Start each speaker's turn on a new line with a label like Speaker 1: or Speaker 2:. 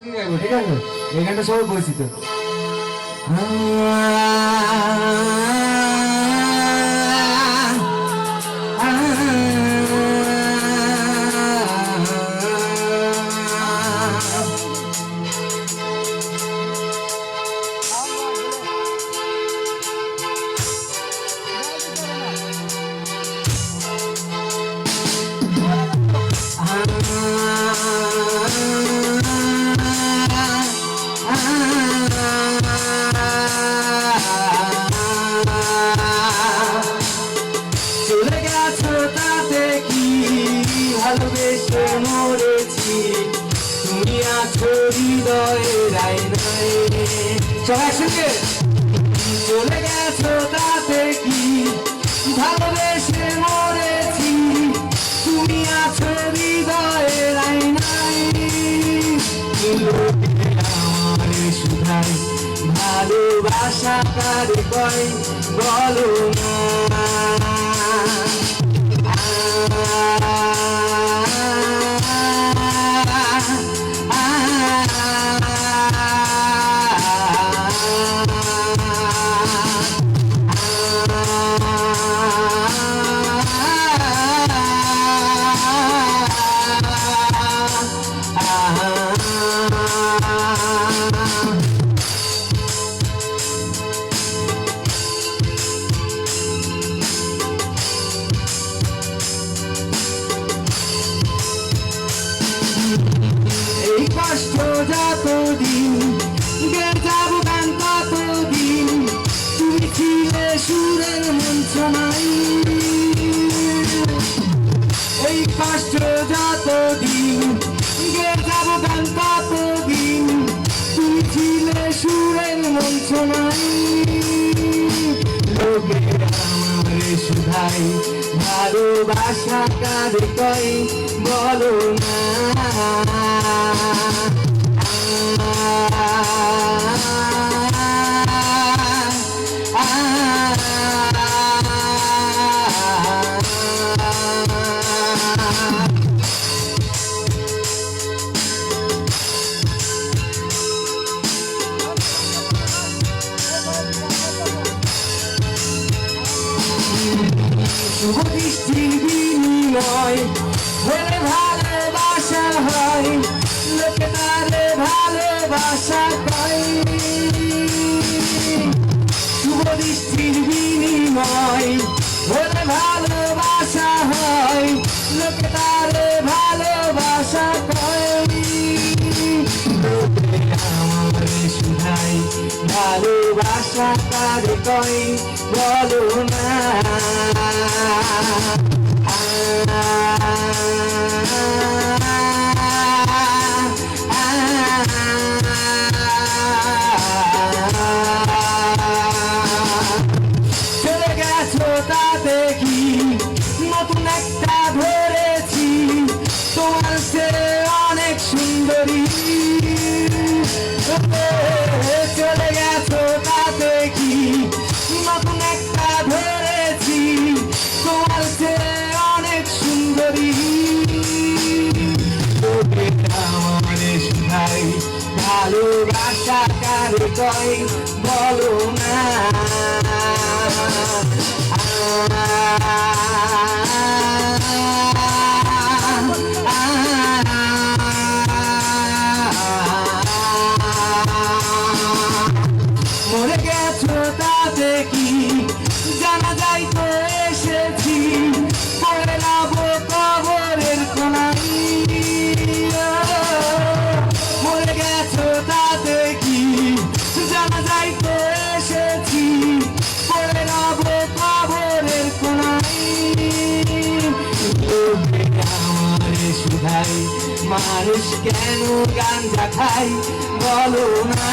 Speaker 1: ঠিক আছে, এই গানটা সবাই পরিচিত। চলে গেছো তাতে কি ভালোবেসে মরেছি, তুমি আছো হৃদয়ের আয়নায়। সবাই সঙ্গে চলে গেছো তাতে কি ভালোবেসে মরেছি, তুমি আছো হৃদয়ের আয়নায়। আমার সুধাই ভালোবাসা কারে কয় বলো না। এই কষ্ট যতদিন গে যাব গান ততদিন, তুমি ছিলে সুরের মঞ্চনাই। এই কষ্ট যতদিন গে যাব গান ততদিন, তুমি ছিলে সুরের মঞ্চনাই। লোকে আমার সুধাই ভালোবাসা কারে কয় বলো না। শুভ দৃষ্টির বিনিময় হলে ভালোবাসা হয়, লোকে তারে ভালোবাসা কয়। শুভ দৃষ্টির বিনিময় হলে ভালোবাসা হয়, লোকে তারে ভালোবাসা কয়। আমার সুধাই ভালোবাসা কারে কয় বলো না। চলে গেছো তাতে কি নতুন একটা ধরেছি, তোমার সে অনেক সুন্দরী। চলে গেছো তাতে কি নতুন একটা ধরেছি, তোমার সে অনেক সুন্দরী। আমার সুধাই ভালোবাসা কারে কয় বলো না। মরে গেছো তাতে কি জানা যাই তো এসেছি, পড়ে নাবো কবরের কোনায়। মরে গেছো তাতে কি জানা যাই তো এসেছি, পড়ে নাবো কবরের কোনায়। আমার সুধাই মানুষ কেন গাঞ্জা খাই বলো না।